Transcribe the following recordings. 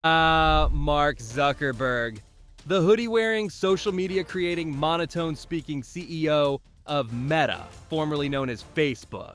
Mark Zuckerberg, the hoodie-wearing, social media-creating, monotone-speaking CEO of Meta, formerly known as Facebook.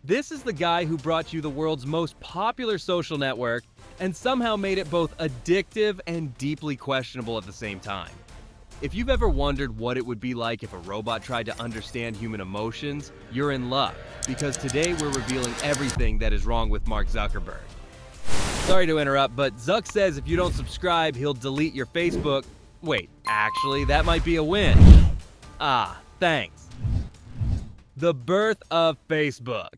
This is the guy who brought you the world's most popular social network and somehow made it both addictive and deeply questionable at the same time. If you've ever wondered what it would be like if a robot tried to understand human emotions, you're in luck, because today we're revealing everything that is wrong with Mark Zuckerberg. Sorry to interrupt, but Zuck says if you don't subscribe, he'll delete your Facebook. Wait, actually, that might be a win. Thanks. The birth of Facebook.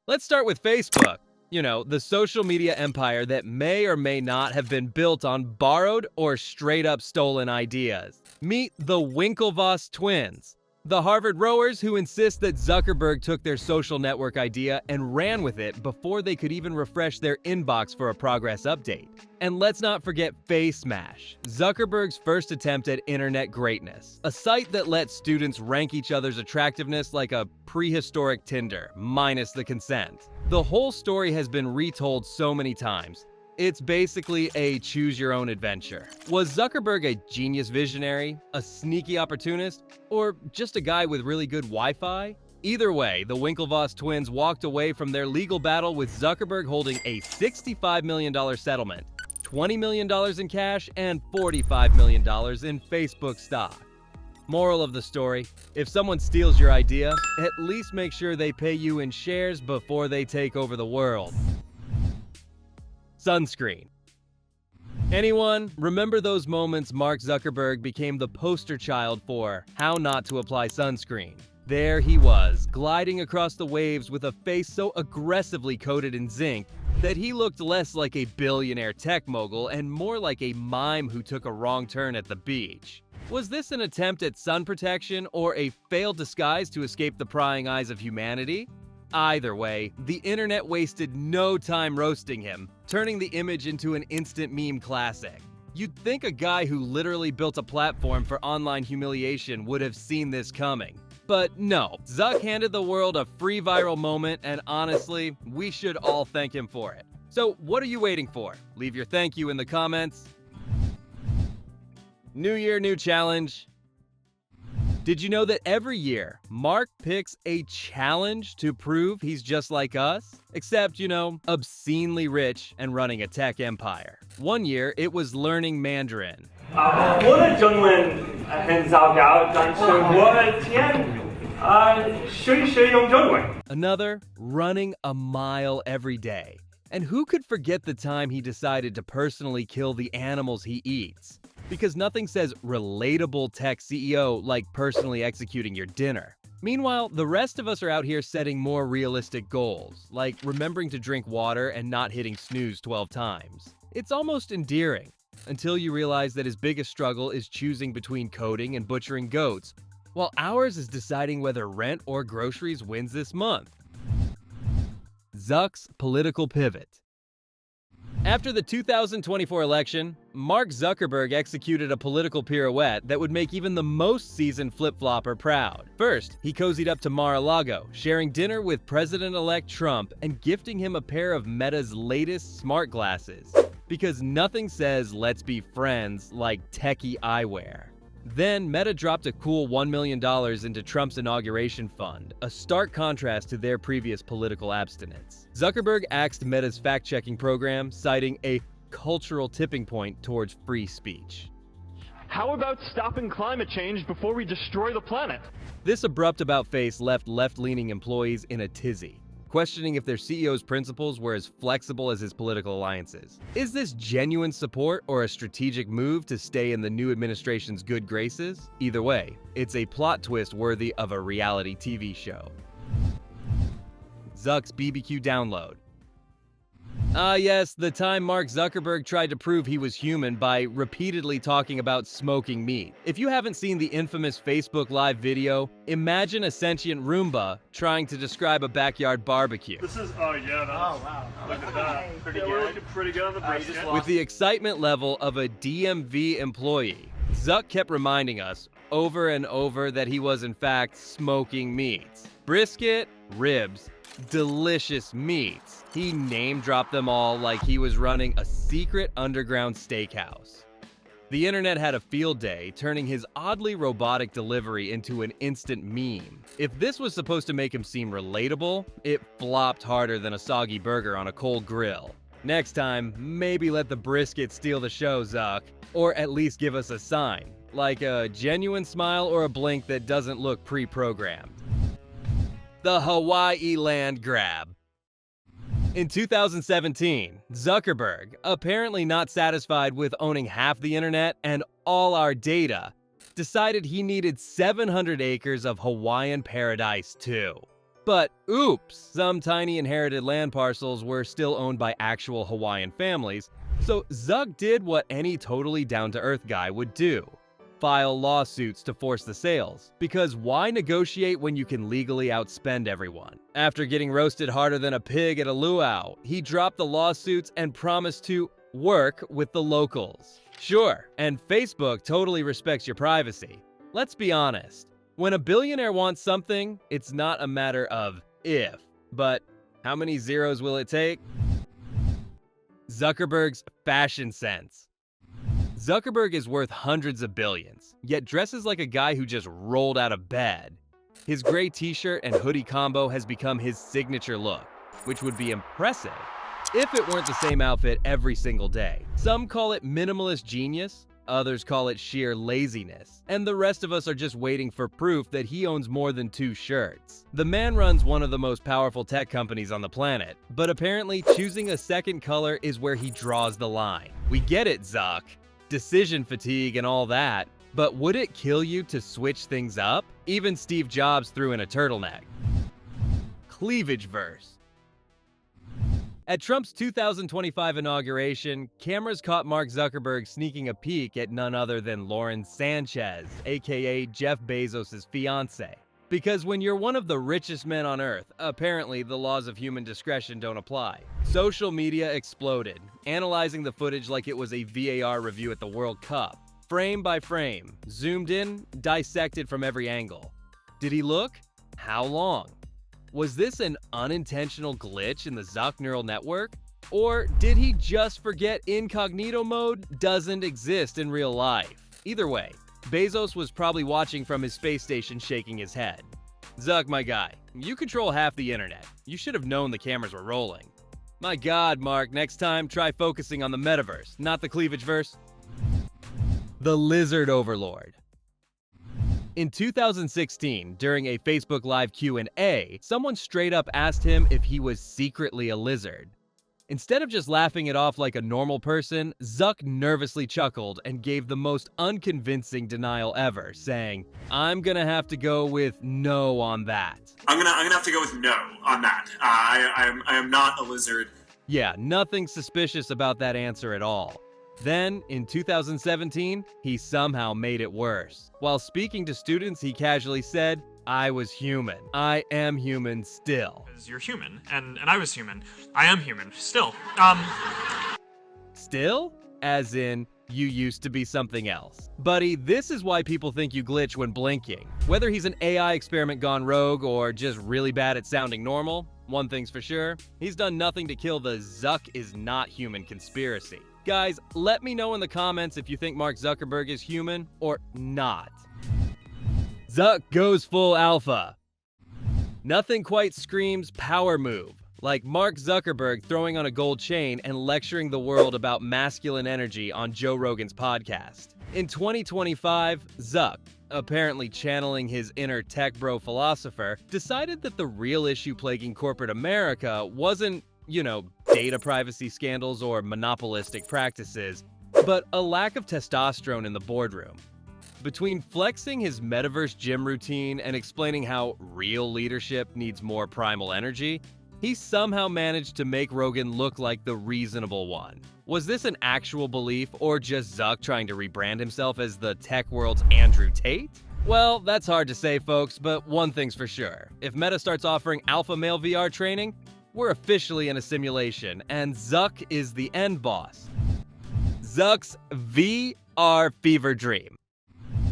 Let's start with Facebook. You know, the social media empire that may or may not have been built on borrowed or straight-up stolen ideas. Meet the Winklevoss twins, the Harvard rowers who insist that Zuckerberg took their social network idea and ran with it before they could even refresh their inbox for a progress update. And let's not forget FaceMash, Zuckerberg's first attempt at internet greatness, a site that lets students rank each other's attractiveness like a prehistoric Tinder, minus the consent. The whole story has been retold so many times. It's basically a choose-your-own-adventure. Was Zuckerberg a genius visionary, a sneaky opportunist, or just a guy with really good Wi-Fi? Either way, the Winklevoss twins walked away from their legal battle with Zuckerberg holding a $65 million settlement, $20 million in cash, and $45 million in Facebook stock. Moral of the story, if someone steals your idea, at least make sure they pay you in shares before they take over the world. Sunscreen. Anyone remember those moments Mark Zuckerberg became the poster child for how not to apply sunscreen? There he was, gliding across the waves with a face so aggressively coated in zinc that he looked less like a billionaire tech mogul and more like a mime who took a wrong turn at the beach. Was this an attempt at sun protection or a failed disguise to escape the prying eyes of humanity? Either way, the internet wasted no time roasting him, turning the image into an instant meme classic. You'd think a guy who literally built a platform for online humiliation would have seen this coming. But no, Zuck handed the world a free viral moment, and honestly, we should all thank him for it. So what are you waiting for? Leave your thank you in the comments. New year, new challenge. Did you know that every year, Mark picks a challenge to prove he's just like us? Except, you know, obscenely rich and running a tech empire. One year, it was learning Mandarin. 我的中文很糟糕，但是我学用中文。 Another, running a mile every day. And who could forget the time he decided to personally kill the animals he eats? Because nothing says relatable tech CEO like personally executing your dinner. Meanwhile, the rest of us are out here setting more realistic goals, like remembering to drink water and not hitting snooze 12 times. It's almost endearing, until you realize that his biggest struggle is choosing between coding and butchering goats, while ours is deciding whether rent or groceries wins this month. Zuck's political pivot. After the 2024 election, Mark Zuckerberg executed a political pirouette that would make even the most seasoned flip-flopper proud. First, he cozied up to Mar-a-Lago, sharing dinner with President-elect Trump and gifting him a pair of Meta's latest smart glasses. Because nothing says let's be friends like techie eyewear. Then, Meta dropped a cool $1 million into Trump's inauguration fund, a stark contrast to their previous political abstinence. Zuckerberg axed Meta's fact-checking program, citing a cultural tipping point towards free speech. How about stopping climate change before we destroy the planet? This abrupt about-face left left-leaning employees in a tizzy, questioning if their CEO's principles were as flexible as his political alliances. Is this genuine support or a strategic move to stay in the new administration's good graces? Either way, it's a plot twist worthy of a reality TV show. Zuck's BBQ download. Yes, the time Mark Zuckerberg tried to prove he was human by repeatedly talking about smoking meat. If you haven't seen the infamous Facebook Live video, imagine a sentient Roomba trying to describe a backyard barbecue. This is wow. Look at that. Pretty good. Pretty good on the brisket. With the excitement level of a DMV employee, Zuck kept reminding us over and over that he was in fact smoking meats. Brisket, ribs, delicious meats. He name-dropped them all like he was running a secret underground steakhouse. The internet had a field day, turning his oddly robotic delivery into an instant meme. If this was supposed to make him seem relatable, it flopped harder than a soggy burger on a cold grill. Next time, maybe let the brisket steal the show, Zuck. Or at least give us a sign, like a genuine smile or a blink that doesn't look pre-programmed. The Hawaii land grab. In 2017, Zuckerberg, apparently not satisfied with owning half the internet and all our data, decided he needed 700 acres of Hawaiian paradise too. But oops, some tiny inherited land parcels were still owned by actual Hawaiian families, so Zuck did what any totally down-to-earth guy would do. File lawsuits to force the sales, because why negotiate when you can legally outspend everyone? After getting roasted harder than a pig at a luau, he dropped the lawsuits and promised to work with the locals. Sure, and Facebook totally respects your privacy. Let's be honest, when a billionaire wants something, it's not a matter of if, but how many zeros will it take? Zuckerberg's fashion sense. Zuckerberg is worth hundreds of billions, yet dresses like a guy who just rolled out of bed. His gray t-shirt and hoodie combo has become his signature look, which would be impressive if it weren't the same outfit every single day. Some call it minimalist genius, others call it sheer laziness, and the rest of us are just waiting for proof that he owns more than 2 shirts. The man runs one of the most powerful tech companies on the planet, but apparently choosing a second color is where he draws the line. We get it, Zuck. Decision fatigue and all that, but would it kill you to switch things up? Even Steve Jobs threw in a turtleneck. Cleavage-Verse. At Trump's 2025 inauguration, cameras caught Mark Zuckerberg sneaking a peek at none other than Lauren Sanchez, aka Jeff Bezos' fiancée. Because when you're one of the richest men on Earth, apparently the laws of human discretion don't apply. Social media exploded, analyzing the footage like it was a VAR review at the World Cup. Frame by frame, zoomed in, dissected from every angle. Did he look? How long? Was this an unintentional glitch in the Zuck neural network? Or did he just forget incognito mode doesn't exist in real life? Either way, Bezos was probably watching from his space station shaking his head. Zuck, my guy, you control half the internet. You should have known the cameras were rolling. My God, Mark, next time try focusing on the Metaverse, not the Cleavage-Verse. The Lizard Overlord. In 2016, during a Facebook Live Q&A, someone straight up asked him if he was secretly a lizard. Instead of just laughing it off like a normal person, Zuck nervously chuckled and gave the most unconvincing denial ever, saying, "I'm gonna have to go with no on that." I'm gonna have to go with no on that. I am not a lizard. Yeah, nothing suspicious about that answer at all. Then, in 2017, he somehow made it worse. While speaking to students, he casually said, "I was human. I am human still." Because you're human, and I was human. I am human, still. Still? As in, you used to be something else. Buddy, this is why people think you glitch when blinking. Whether he's an AI experiment gone rogue or just really bad at sounding normal, one thing's for sure, he's done nothing to kill the Zuck is not human conspiracy. Guys, let me know in the comments if you think Mark Zuckerberg is human or not. Zuck goes full alpha. Nothing quite screams power move like Mark Zuckerberg throwing on a gold chain and lecturing the world about masculine energy on Joe Rogan's podcast. In 2025, Zuck, apparently channeling his inner tech bro philosopher, decided that the real issue plaguing corporate America wasn't, data privacy scandals or monopolistic practices, but a lack of testosterone in the boardroom. Between flexing his metaverse gym routine and explaining how real leadership needs more primal energy, he somehow managed to make Rogan look like the reasonable one. Was this an actual belief or just Zuck trying to rebrand himself as the tech world's Andrew Tate? Well, that's hard to say, folks, but one thing's for sure. If Meta starts offering alpha male VR training, we're officially in a simulation, and Zuck is the end boss. Zuck's VR fever dream.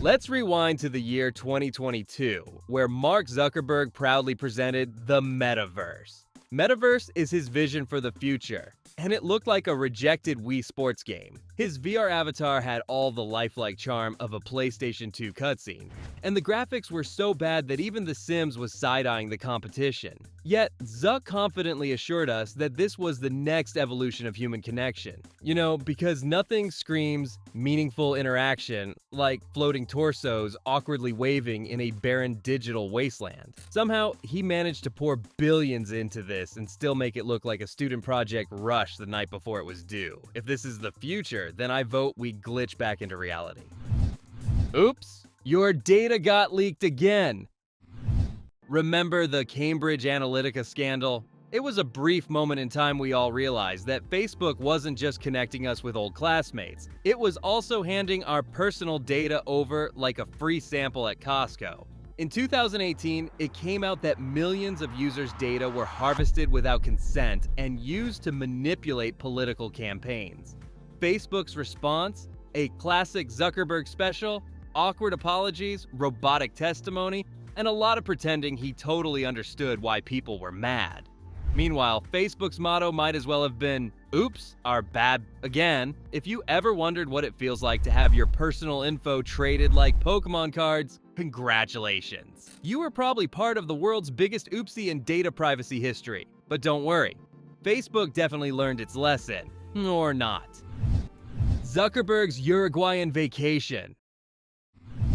Let's rewind to the year 2022, where Mark Zuckerberg proudly presented the Metaverse. Metaverse is his vision for the future, and it looked like a rejected Wii Sports game. His VR avatar had all the lifelike charm of a PlayStation 2 cutscene, and the graphics were so bad that even The Sims was side-eyeing the competition. Yet, Zuck confidently assured us that this was the next evolution of human connection. You know, because nothing screams meaningful interaction like floating torsos awkwardly waving in a barren digital wasteland. Somehow, he managed to pour billions into this and still make it look like a student project rushed the night before it was due. If this is the future, then I vote we glitch back into reality. Oops, your data got leaked again. Remember the Cambridge Analytica scandal? It was a brief moment in time we all realized that Facebook wasn't just connecting us with old classmates, it was also handing our personal data over like a free sample at Costco. In 2018, it came out that millions of users' data were harvested without consent and used to manipulate political campaigns. Facebook's response? A classic Zuckerberg special, awkward apologies, robotic testimony, and a lot of pretending he totally understood why people were mad. Meanwhile, Facebook's motto might as well have been, "Oops, our bad again." If you ever wondered what it feels like to have your personal info traded like Pokemon cards, congratulations. You were probably part of the world's biggest oopsie in data privacy history. But don't worry, Facebook definitely learned its lesson. Or not. Zuckerberg's Uruguayan vacation.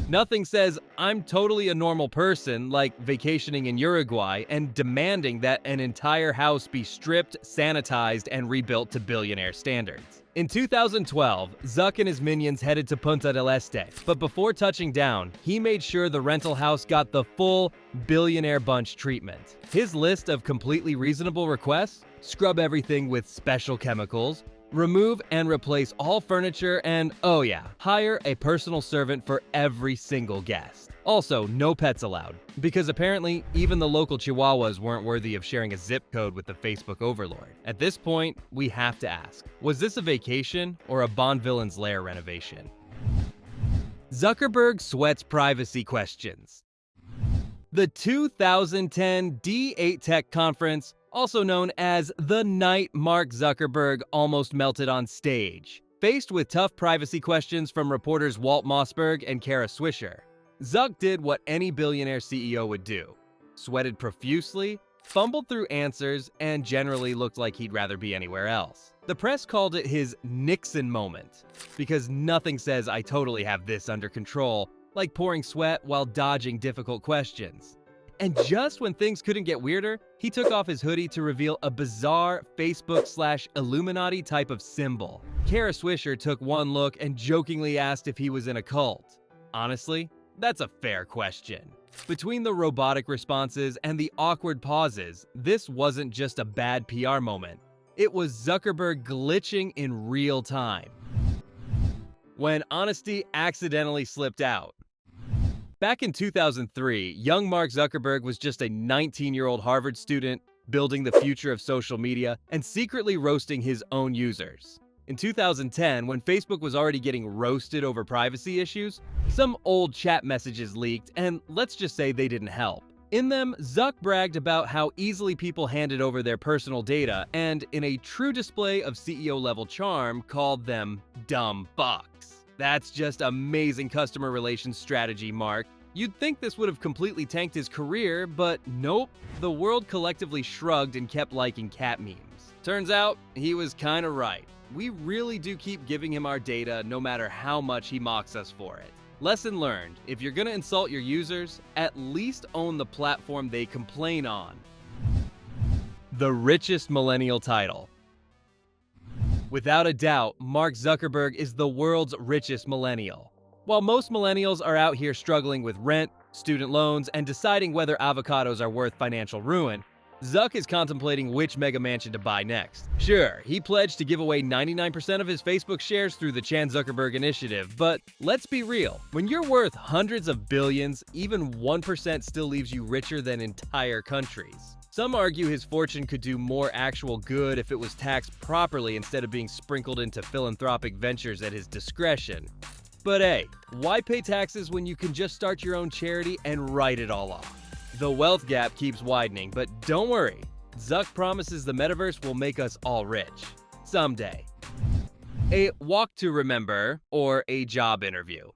Nothing says, "I'm totally a normal person," like vacationing in Uruguay and demanding that an entire house be stripped, sanitized, and rebuilt to billionaire standards. In 2012, Zuck and his minions headed to Punta del Este, but before touching down, he made sure the rental house got the full billionaire bunch treatment. His list of completely reasonable requests? Scrub everything with special chemicals, remove and replace all furniture, and oh yeah, hire a personal servant for every single guest. Also, no pets allowed, because apparently even the local chihuahuas weren't worthy of sharing a zip code with the Facebook overlord. At this point, we have to ask, was this a vacation or a Bond villain's lair renovation? Zuckerberg sweats privacy questions. The 2010 D8 Tech Conference, also known as the night Mark Zuckerberg almost melted on stage, faced with tough privacy questions from reporters Walt Mossberg and Kara Swisher. Zuck did what any billionaire CEO would do: sweated profusely, fumbled through answers, and generally looked like he'd rather be anywhere else. The press called it his Nixon moment, because nothing says "I totally have this under control" like pouring sweat while dodging difficult questions. And just when things couldn't get weirder, he took off his hoodie to reveal a bizarre Facebook/Illuminati type of symbol. Kara Swisher took one look and jokingly asked if he was in a cult. Honestly, that's a fair question. Between the robotic responses and the awkward pauses, this wasn't just a bad PR moment. It was Zuckerberg glitching in real time. When honesty accidentally slipped out. Back in 2003, young Mark Zuckerberg was just a 19-year-old Harvard student building the future of social media and secretly roasting his own users. In 2010, when Facebook was already getting roasted over privacy issues, some old chat messages leaked, and let's just say they didn't help. In them, Zuck bragged about how easily people handed over their personal data and, in a true display of CEO-level charm, called them dumb fucks. That's just amazing customer relations strategy, Mark. You'd think this would have completely tanked his career, but nope. The world collectively shrugged and kept liking cat memes. Turns out, he was kinda right. We really do keep giving him our data no matter how much he mocks us for it. Lesson learned, if you're gonna insult your users, at least own the platform they complain on. The richest millennial title. Without a doubt, Mark Zuckerberg is the world's richest millennial. While most millennials are out here struggling with rent, student loans, and deciding whether avocados are worth financial ruin, Zuck is contemplating which mega mansion to buy next. Sure, he pledged to give away 99% of his Facebook shares through the Chan Zuckerberg Initiative, but let's be real. When you're worth hundreds of billions, even 1% still leaves you richer than entire countries. Some argue his fortune could do more actual good if it was taxed properly instead of being sprinkled into philanthropic ventures at his discretion. But hey, why pay taxes when you can just start your own charity and write it all off? The wealth gap keeps widening, but don't worry. Zuck promises the metaverse will make us all rich. Someday. A walk to remember or a job interview.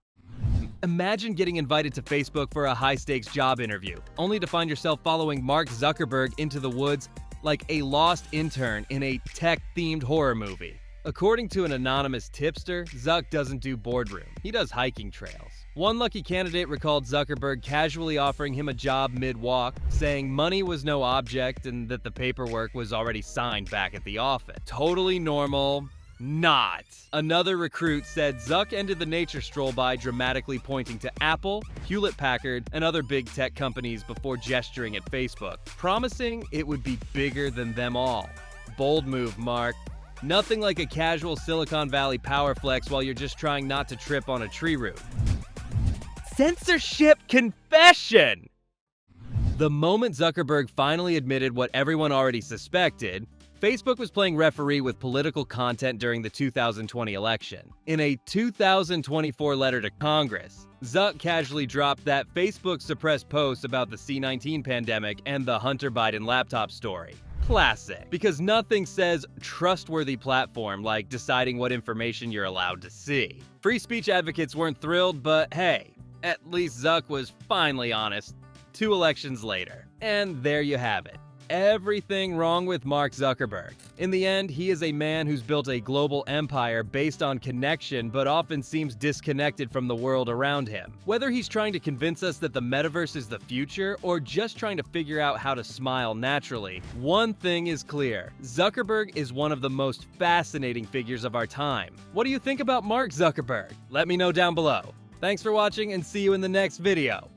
Imagine getting invited to Facebook for a high-stakes job interview, only to find yourself following Mark Zuckerberg into the woods like a lost intern in a tech-themed horror movie. According to an anonymous tipster, Zuck doesn't do boardroom. He does hiking trails. One lucky candidate recalled Zuckerberg casually offering him a job mid-walk, saying money was no object and that the paperwork was already signed back at the office. Totally normal. Not. Another recruit said Zuck ended the nature stroll by dramatically pointing to Apple, Hewlett-Packard, and other big tech companies before gesturing at Facebook, promising it would be bigger than them all. Bold move, Mark. Nothing like a casual Silicon Valley power flex while you're just trying not to trip on a tree root. Censorship confession! The moment Zuckerberg finally admitted what everyone already suspected, Facebook was playing referee with political content during the 2020 election. In a 2024 letter to Congress, Zuck casually dropped that Facebook suppressed posts about the C-19 pandemic and the Hunter Biden laptop story. Classic, because nothing says trustworthy platform like deciding what information you're allowed to see. Free speech advocates weren't thrilled, but hey, at least Zuck was finally honest 2 elections later. And there you have it. Everything wrong with Mark Zuckerberg. In the end, he is a man who's built a global empire based on connection but often seems disconnected from the world around him. Whether he's trying to convince us that the metaverse is the future or just trying to figure out how to smile naturally, one thing is clear. Zuckerberg is one of the most fascinating figures of our time. What do you think about Mark Zuckerberg? Let me know down below. Thanks for watching and see you in the next video.